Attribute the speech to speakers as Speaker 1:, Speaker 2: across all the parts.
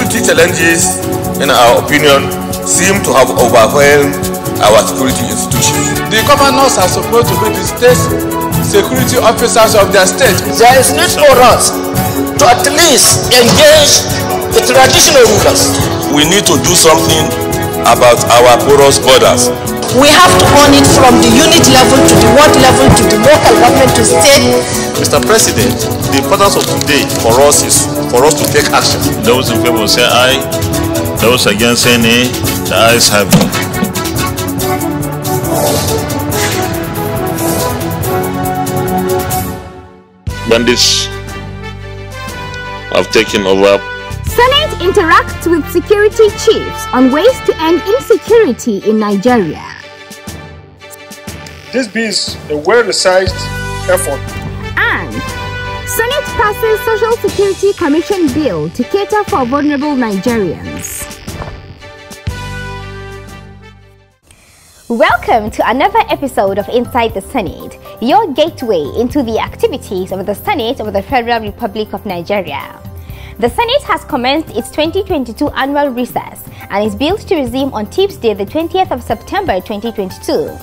Speaker 1: security challenges, in our opinion, seem to have overwhelmed our security institutions.
Speaker 2: The governors are supposed to be the state security officers of their state.
Speaker 3: There is need for us to at least engage the traditional rulers.
Speaker 1: We need to do something about our porous borders.
Speaker 3: We have to own it from the unit level to the ward level to the local government to state.
Speaker 1: Mr. President, the importance of today for us is for us to take action.
Speaker 4: Those in favor say aye. Those against say nay. The ayes have it. Bandits have taken over.
Speaker 5: Senate interacts with security chiefs on ways to end insecurity in Nigeria.
Speaker 6: This is a well-researched effort.
Speaker 5: And Senate passes Social Security Commission bill to cater for vulnerable Nigerians. Welcome to another episode of Inside the Senate, your gateway into the activities of the Senate of the Federal Republic of Nigeria. The Senate has commenced its 2022 annual recess and is built to resume on Tuesday, the 20th of September 2022.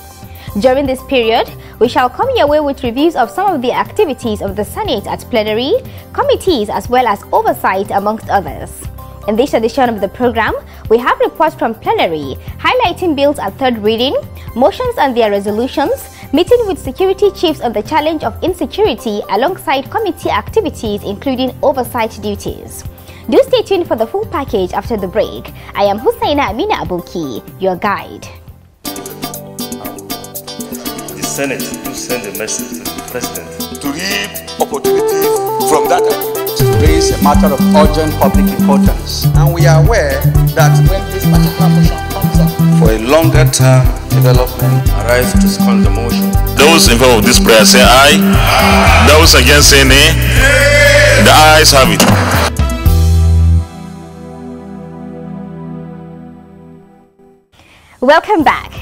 Speaker 5: During this period, we shall come your way with reviews of some of the activities of the Senate at plenary, committees as well as oversight amongst others. In this edition of the program, we have reports from plenary highlighting bills at third reading, motions and their resolutions, meeting with security chiefs on the challenge of insecurity alongside committee activities including oversight duties. Do stay tuned for the full package after the break. I am Hussaina Amina Abuki, your guide.
Speaker 7: The Senate to send a message to the President
Speaker 1: to reap opportunities from that.
Speaker 2: To raise a matter of urgent public importance. And we are aware that when this particular motion comes up
Speaker 7: for a longer term development, arise to second the motion.
Speaker 4: Those in favor of this prayer say aye. Those against say nay. The ayes have it.
Speaker 5: Welcome back.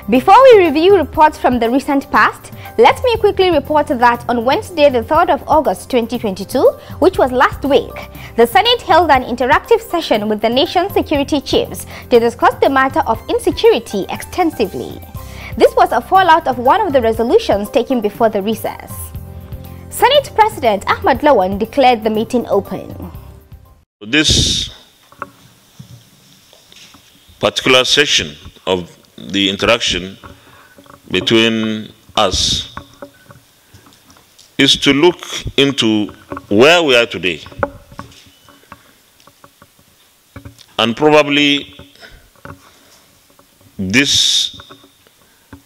Speaker 5: Before we review reports from the recent past, let me quickly report that on Wednesday, the 3rd of August 2022, which was last week, the Senate held an interactive session with the nation's security chiefs to discuss the matter of insecurity extensively. This was a fallout of one of the resolutions taken before the recess. Senate President Ahmad Lawan declared the meeting open.
Speaker 4: This particular session of the interaction between us is to look into where we are today and probably this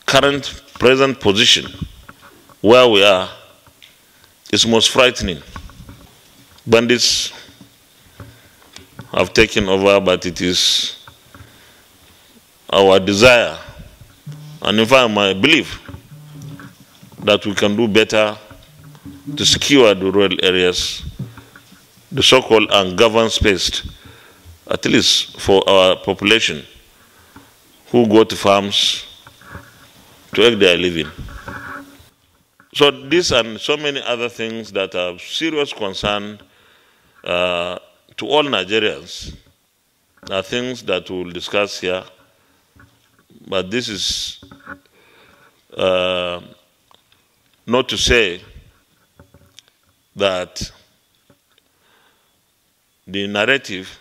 Speaker 4: current present position where we are is most frightening. Bandits have taken over, but it is our desire and in fact my belief that we can do better to secure the rural areas, the so-called ungoverned space, at least for our population who go to farms to earn their living. So this and so many other things that are serious concern to all Nigerians are things that we'll discuss here. But this is not to say that the narrative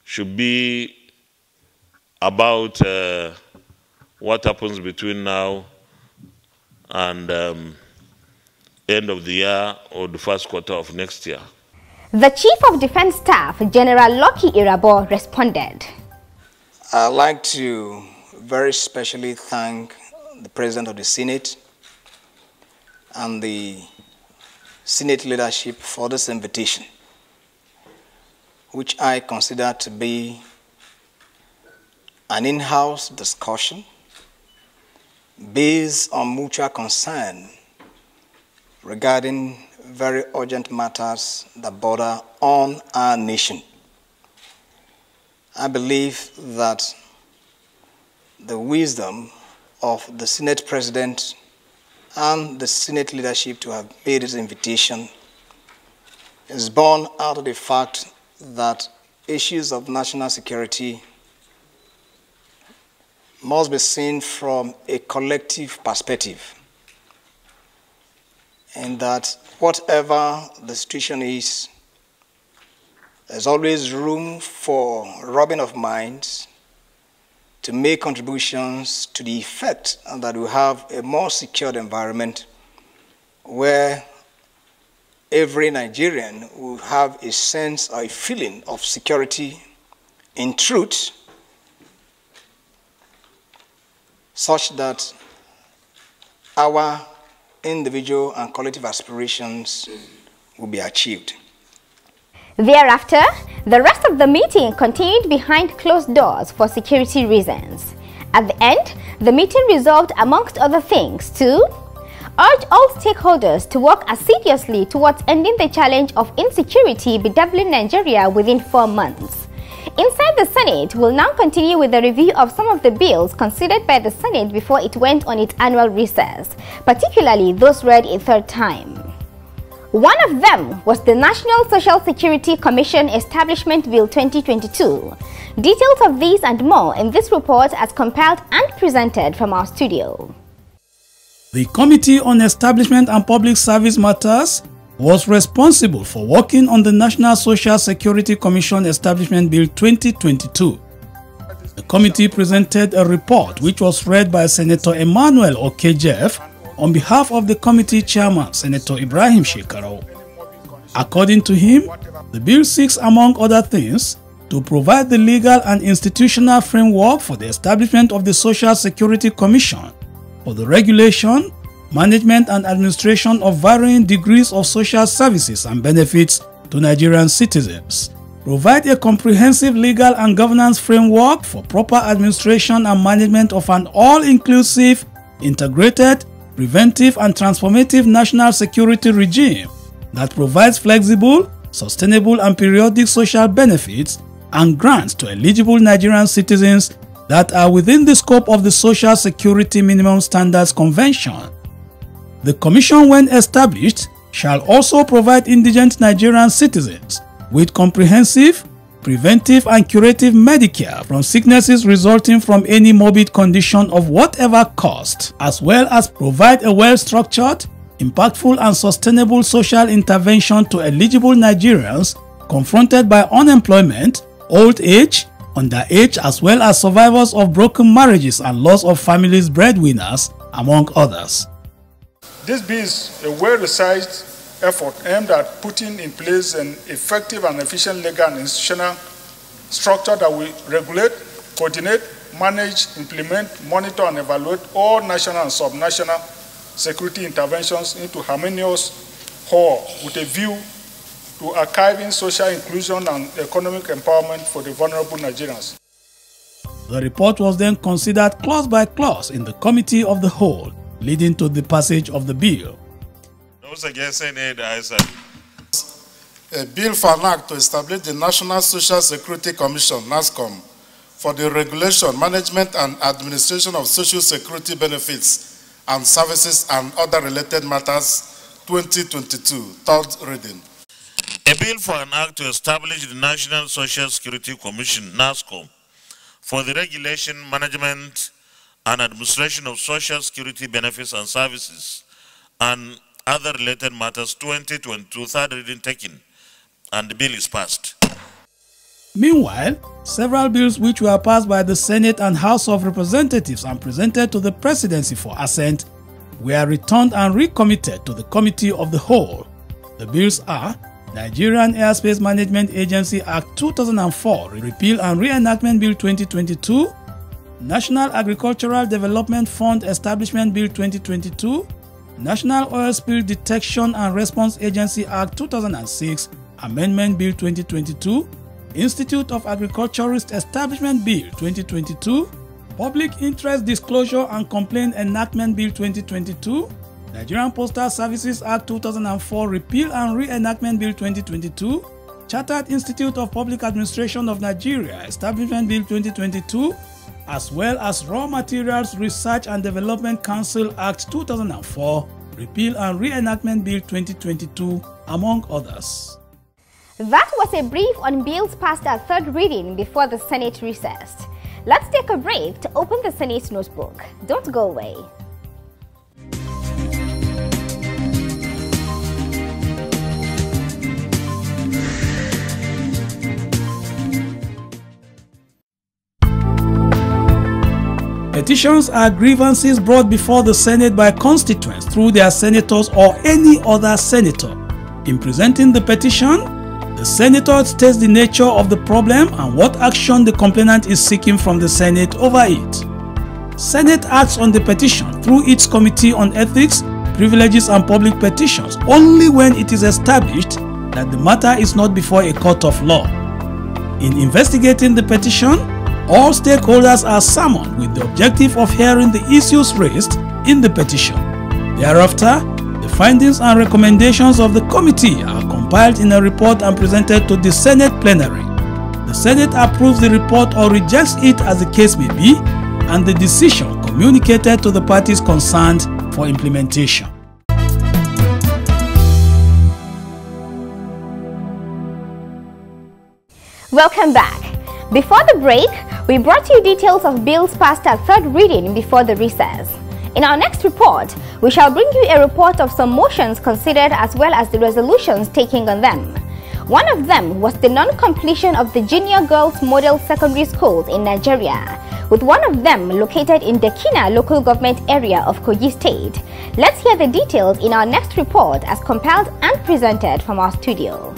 Speaker 4: should be about what happens between now and end of the year or the first quarter of next year.
Speaker 5: The Chief of Defense Staff, General Lucky Irabo, responded.
Speaker 8: I'd like to very specially thank the President of the Senate and the Senate leadership for this invitation, which I consider to be an in-house discussion based on mutual concern regarding very urgent matters that border on our nation. I believe that the wisdom of the Senate President and the Senate leadership to have made this invitation is born out of the fact that issues of national security must be seen from a collective perspective, and that whatever the situation is, there's always room for rubbing of minds to make contributions to the effect that we have a more secured environment where every Nigerian will have a sense or a feeling of security in truth, such that our individual and collective aspirations will be achieved.
Speaker 5: Thereafter, the rest of the meeting continued behind closed doors for security reasons. At the end, the meeting resolved, amongst other things, to urge all stakeholders to work assiduously towards ending the challenge of insecurity bedeviling Nigeria within 4 months. Inside the Senate, will now continue with the review of some of the bills considered by the Senate before it went on its annual recess, particularly those read a third time. One of them was the National Social Security Commission Establishment Bill 2022. Details of these and more in this report as compiled and presented from our studio.
Speaker 9: The Committee on Establishment and Public Service Matters was responsible for working on the National Social Security Commission Establishment Bill 2022. The committee presented a report which was read by Senator Emmanuel Okejef on behalf of the committee chairman, Senator Ibrahim Shekarau. According to him, the bill seeks, among other things, to provide the legal and institutional framework for the establishment of the Social Security Commission for the regulation, management and administration of varying degrees of social services and benefits to Nigerian citizens, provide a comprehensive legal and governance framework for proper administration and management of an all-inclusive, integrated, preventive and transformative national security regime that provides flexible, sustainable and periodic social benefits and grants to eligible Nigerian citizens that are within the scope of the Social Security Minimum Standards Convention. The Commission, when established, shall also provide indigent Nigerian citizens with comprehensive, preventive and curative Medicare from sicknesses resulting from any morbid condition of whatever cost, as well as provide a well-structured, impactful and sustainable social intervention to eligible Nigerians confronted by unemployment, old age, underage, as well as survivors of broken marriages and loss of families' breadwinners, among others.
Speaker 6: This bill is a well-researched effort aimed at putting in place an effective and efficient legal and institutional structure that will regulate, coordinate, manage, implement, monitor, and evaluate all national and subnational security interventions into harmonious whole with a view to archiving social inclusion and economic empowerment for the vulnerable Nigerians.
Speaker 9: The report was then considered clause by clause in the Committee of the Whole, leading to the passage of the bill.
Speaker 4: Those against any answer.
Speaker 10: A bill for an act to establish the National Social Security Commission, NASCOM, for the regulation, management and administration of social security benefits and services and other related matters, 2022, third reading.
Speaker 4: A bill for an act to establish the National Social Security Commission, NASCOM, for the regulation, management and administration of social security benefits and services and other related matters, 2022, third reading taken, and the bill is passed.
Speaker 9: Meanwhile, several bills which were passed by the Senate and House of Representatives and presented to the Presidency for assent were returned and recommitted to the Committee of the Whole. The bills are Nigerian Airspace Management Agency Act 2004, Repeal and Reenactment Bill 2022, National Agricultural Development Fund Establishment Bill 2022, National Oil Spill Detection and Response Agency Act 2006, Amendment Bill 2022, Institute of Agriculturist Establishment Bill 2022, Public Interest Disclosure and Complaint Enactment Bill 2022, Nigerian Postal Services Act 2004 Repeal and Reenactment Bill 2022, Chartered Institute of Public Administration of Nigeria Establishment Bill 2022, as well as Raw Materials Research and Development Council Act 2004, Repeal and Reenactment Bill 2022, among others.
Speaker 5: That was a brief on bills passed at third reading before the Senate recessed. Let's take a break to open the Senate notebook. Don't go away.
Speaker 9: Petitions are grievances brought before the Senate by constituents through their senators or any other senator. In presenting the petition, the senator states the nature of the problem and what action the complainant is seeking from the Senate over it. Senate acts on the petition through its Committee on Ethics, Privileges and Public Petitions only when it is established that the matter is not before a court of law. In investigating the petition, all stakeholders are summoned with the objective of hearing the issues raised in the petition. Thereafter, the findings and recommendations of the committee are compiled in a report and presented to the Senate plenary. The Senate approves the report or rejects it as the case may be, and the decision communicated to the parties concerned for implementation.
Speaker 5: Welcome back. Before the break, we brought you details of bills passed at third reading before the recess. In our next report, we shall bring you a report of some motions considered as well as the resolutions taken on them. One of them was the non-completion of the Junior Girls Model Secondary Schools in Nigeria, with one of them located in Dekina local government area of Kogi State. Let's hear the details in our next report as compiled and presented from our studio.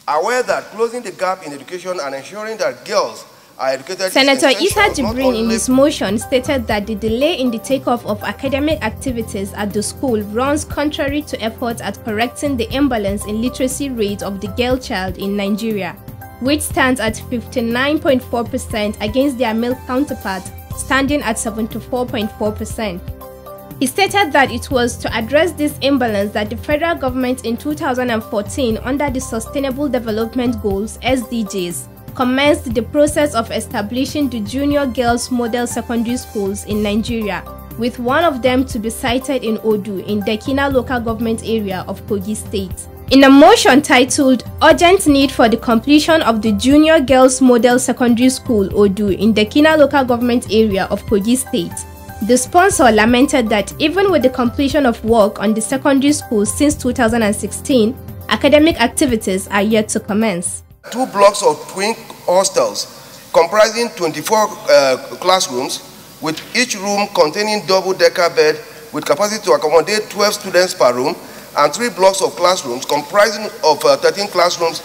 Speaker 11: Aware that closing the gap in education and ensuring that girls are educated.
Speaker 12: Senator Issa Jibrin in his motion stated that the delay in the takeoff of academic activities at the school runs contrary to efforts at correcting the imbalance in literacy rate of the girl child in Nigeria, which stands at 59.4% against their male counterpart, standing at 74.4%. He stated that it was to address this imbalance that the federal government in 2014, under the Sustainable Development Goals (SDGs), commenced the process of establishing the Junior Girls Model Secondary Schools in Nigeria, with one of them to be sited in Odu in Dekina local government area of Kogi State. In a motion titled Urgent Need for the Completion of the Junior Girls Model Secondary School Odu in Dekina local government area of Kogi State, the sponsor lamented that even with the completion of work on the secondary school since 2016, academic activities are yet to commence.
Speaker 11: 2 blocks of twin hostels comprising 24 classrooms, with each room containing double-decker bed with capacity to accommodate 12 students per room, and 3 blocks of classrooms comprising of 13 classrooms,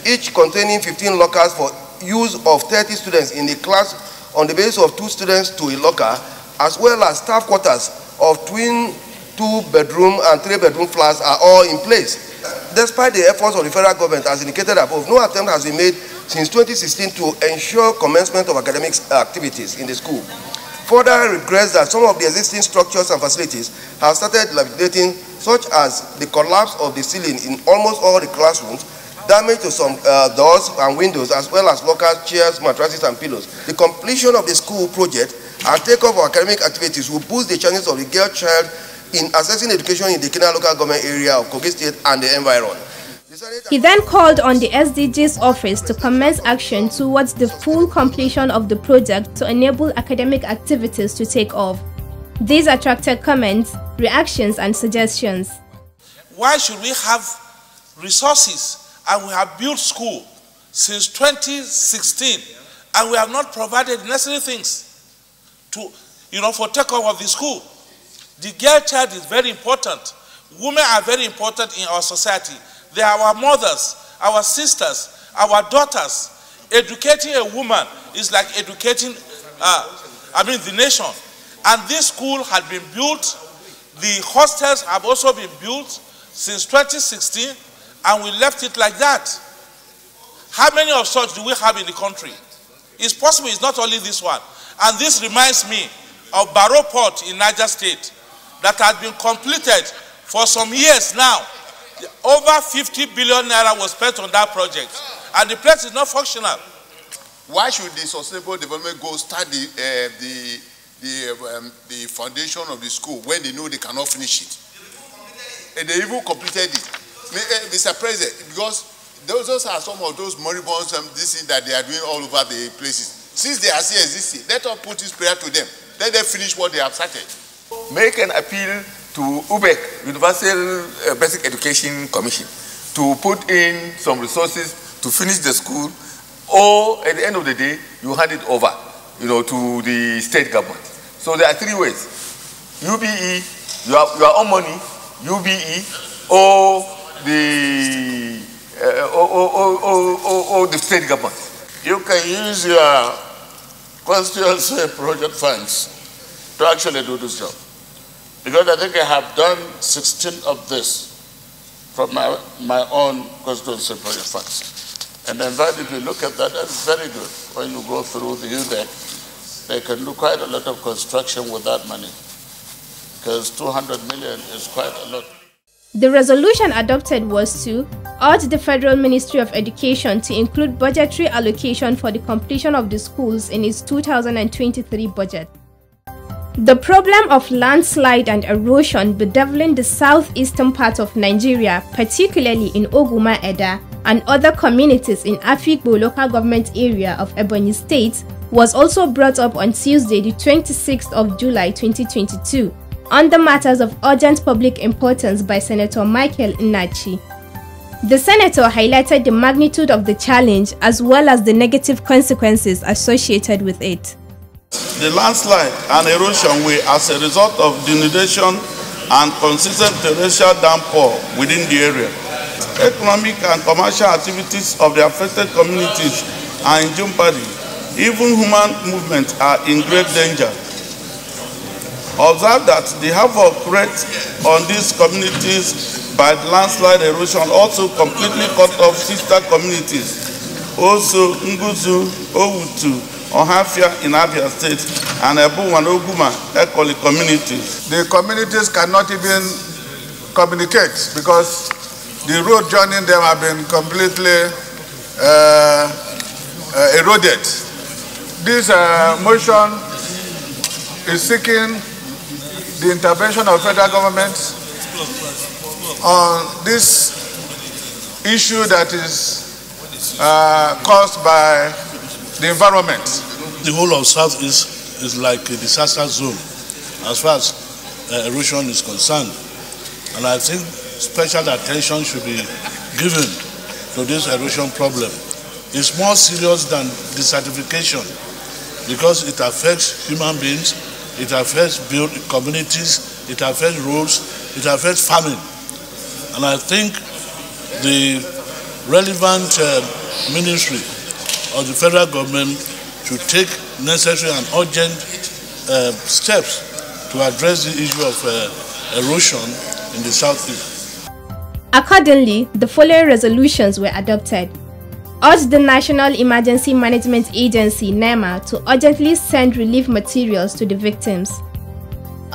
Speaker 11: each containing 15 lockers for use of 30 students in the class on the basis of 2 students to a locker, as well as staff quarters of twin 2-bedroom and 3-bedroom flats are all in place. Despite the efforts of the federal government as indicated above, no attempt has been made since 2016 to ensure commencement of academic activities in the school. Further regrets that some of the existing structures and facilities have started dilapidating, such as the collapse of the ceiling in almost all the classrooms, damage to some doors and windows, as well as lockers, chairs, mattresses, and pillows. The completion of the school project and takeoff of academic activities will boost the chances of the girl child in accessing education in the Kenya local government area of Kogi State and the environment.
Speaker 12: He then called on the SDGs office to commence action towards the full completion of the project to enable academic activities to take off. These attracted comments, reactions, and suggestions.
Speaker 13: Why should we have resources and we have built school since 2016 and we have not provided necessary things to, for takeoff of the school? The girl child is very important. Women are very important in our society. They are our mothers, our sisters, our daughters. Educating a woman is like educating, the nation. And this school had been built. The hostels have also been built since 2016, and we left it like that. How many of such do we have in the country? It's possible it's not only this one. And this reminds me of Barrow Port in Niger State that had been completed for some years now. Over 50 billion naira was spent on that project, and the place is not functional.
Speaker 14: Why should the Sustainable Development Goals start the foundation of the school when they know they cannot finish it? And they even completed it. Mr. President, because Those are some of those moribunds this thing that they are doing all over the places. Since they are still existing, let us put this prayer to them. Let them finish what they have started.
Speaker 1: Make an appeal to UBEC, Universal Basic Education Commission, to put in some resources to finish the school, or at the end of the day, you hand it over, to the state government. So there are three ways: UBE, your own money, UBE, or the state government.
Speaker 15: You can use your constituency project funds to actually do this job. Because I think I have done 16 of this from my own constituency project funds. And in fact, if you look at that, that's very good. When you go through the UBEC, they can do quite a lot of construction with that money. Because 200 million is quite a lot.
Speaker 12: The resolution adopted was to urge the Federal Ministry of Education to include budgetary allocation for the completion of the schools in its 2023 budget. The problem of landslide and erosion bedeviling the southeastern part of Nigeria, particularly in Oguma Eda and other communities in Afikpo local government area of Ebonyi State, was also brought up on Tuesday, the 26th of July 2022, under matters of urgent public importance by Senator Michael Nnachi. The senator highlighted the magnitude of the challenge as well as the negative consequences associated with it.
Speaker 16: The landslide and erosion will, as a result of denudation and consistent torrential downpour within the area. Economic and commercial activities of the affected communities are in jeopardy. Even human movements are in great danger. Observe that the havoc wreaked on these communities by the landslide erosion also completely cut off sister communities, also Nguzu, Owutu, Ohafia in Abia State, and Ebu and Oguma Ekoli communities.
Speaker 17: The communities cannot even communicate because the road joining them have been completely eroded. This motion is seeking the intervention of federal government on this issue that is caused by the environment.
Speaker 18: The whole of Southeast is like a disaster zone as far as erosion is concerned. And I think special attention should be given to this erosion problem. It's more serious than desertification because it affects human beings, it affects communities, it affects roads, it affects farming. And I think the relevant ministry of the federal government should take necessary and urgent steps to address the issue of erosion in the southeast.
Speaker 12: Accordingly, the following resolutions were adopted. Urge the National Emergency Management Agency (NEMA) to urgently send relief materials to the victims.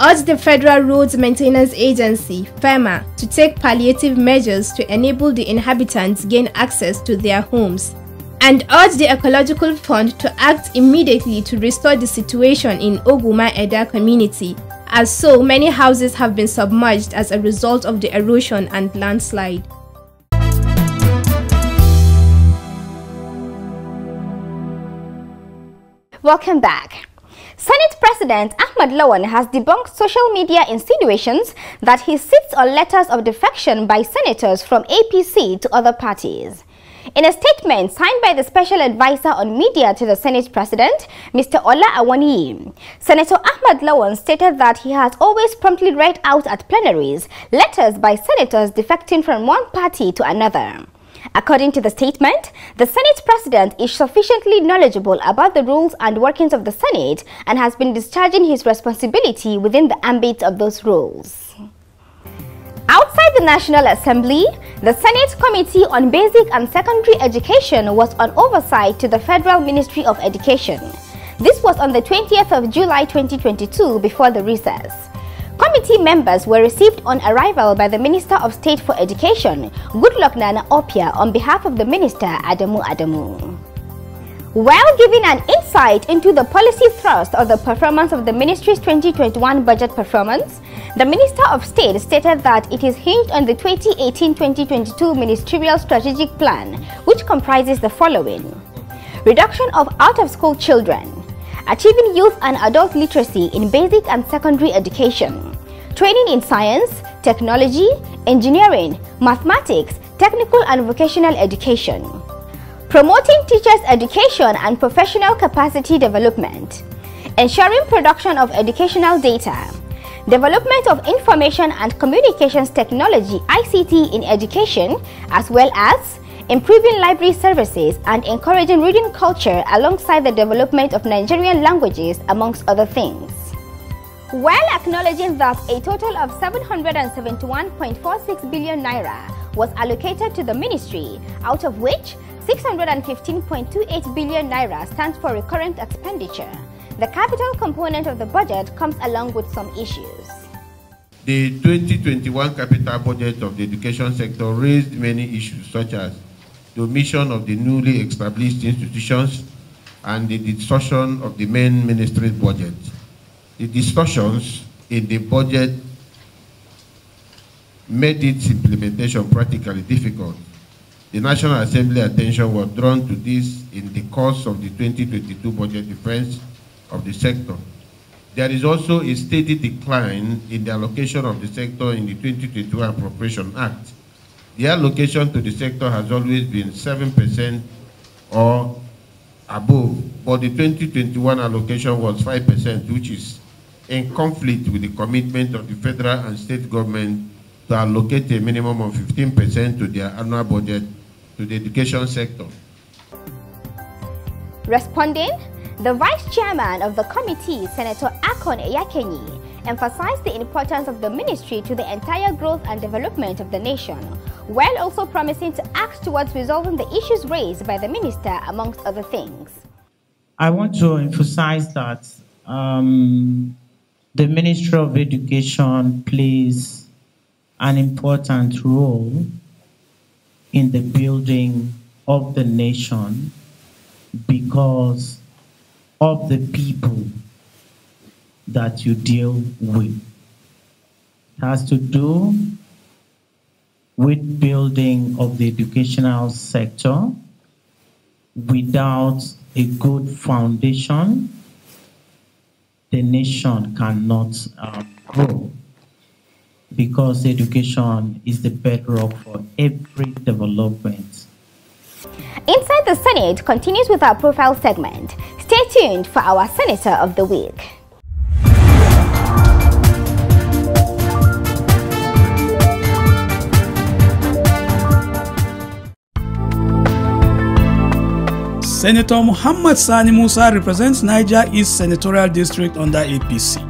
Speaker 12: Urge the Federal Roads Maintenance Agency (FEMA) to take palliative measures to enable the inhabitants gain access to their homes. And urge the Ecological Fund to act immediately to restore the situation in Oguma Eda community, as so many houses have been submerged as a result of the erosion and landslide.
Speaker 5: Welcome back. Senate President Ahmad Lawan has debunked social media insinuations that he sits on letters of defection by senators from APC to other parties. In a statement signed by the Special Advisor on Media to the Senate President, Mr. Ola Awaniyi, Senator Ahmad Lawan stated that he has always promptly read out at plenaries letters by senators defecting from one party to another. According to the statement, the Senate President is sufficiently knowledgeable about the rules and workings of the Senate and has been discharging his responsibility within the ambit of those rules. Outside the National Assembly, the Senate Committee on Basic and Secondary Education was on oversight to the Federal Ministry of Education. This was on the 20th of July 2022 before the recess. Committee members were received on arrival by the Minister of State for Education, Goodluck Nana Opia, on behalf of the Minister Adamu Adamu. While giving an insight into the policy thrust of the performance of the ministry's 2021 budget performance, the Minister of State stated that it is hinged on the 2018-2022 Ministerial Strategic Plan, which comprises the following: reduction of out-of-school children, achieving youth and adult literacy in basic and secondary education, training in science, technology, engineering, mathematics, technical and vocational education, promoting teachers' education and professional capacity development, ensuring production of educational data, development of information and communications technology (ICT) in education, as well as improving library services and encouraging reading culture alongside the development of Nigerian languages, amongst other things. While acknowledging that a total of 771.46 billion naira was allocated to the ministry, out of which 615.28 billion naira stands for recurrent expenditure, the capital component of the budget comes along with some issues.
Speaker 19: The 2021 capital budget of the education sector raised many issues, such as the omission of the newly established institutions and the distortion of the main ministry's budget. The distortions in the budget made its implementation practically difficult. The National Assembly attention was drawn to this in the course of the 2022 budget defense of the sector. There is also a steady decline in the allocation of the sector in the 2022 Appropriation Act. The allocation to the sector has always been 7% or above, but the 2021 allocation was 5%, which is in conflict with the commitment of the federal and state government to allocate a minimum of 15% to their annual budget to the education sector.
Speaker 5: Responding, the Vice Chairman of the committee, Senator Akon Eyakenyi, emphasized the importance of the ministry to the entire growth and development of the nation, while also promising to act towards resolving the issues raised by the minister, amongst other things.
Speaker 20: I want to emphasize that the Ministry of Education plays an important role in the building of the nation because of the people that you deal with. It has to do with building of the educational sector. Without a good foundation, the nation cannot grow, because education is the bedrock for every development.
Speaker 5: Inside the Senate continues with our profile segment. Stay tuned for our Senator of the Week.
Speaker 9: Senator Muhammad Sani Musa represents Niger East Senatorial District under APC.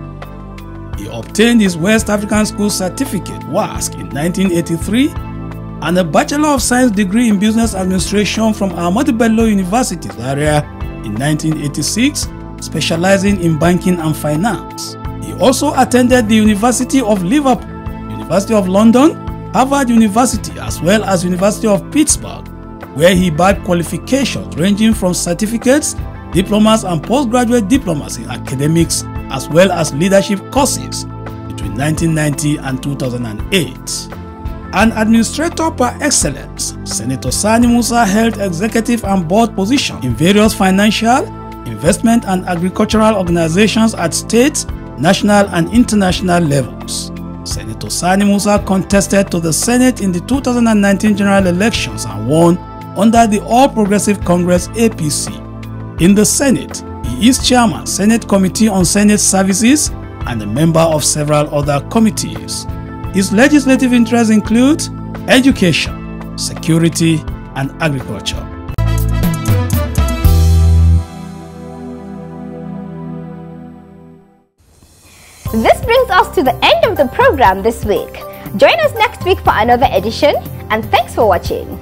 Speaker 9: He obtained his West African School Certificate (WASC) in 1983 and a Bachelor of Science degree in Business Administration from Ahmadu Bello University, Zaria, in 1986, specializing in banking and finance. He also attended the University of Liverpool, University of London, Harvard University, as well as University of Pittsburgh, where he bagged qualifications ranging from certificates, diplomas and postgraduate diplomas in academics as well as leadership courses between 1990 and 2008. An administrator par excellence, Senator Sani Musa held executive and board positions in various financial, investment and agricultural organizations at state, national and international levels. Senator Sani Musa contested to the Senate in the 2019 general elections and won under the All Progressive Congress (APC). In the Senate, he is chairman, Senate Committee on Senate Services, and a member of several other committees. His legislative interests include education, security, and agriculture.
Speaker 5: This brings us to the end of the program this week. Join us next week for another edition, and thanks for watching.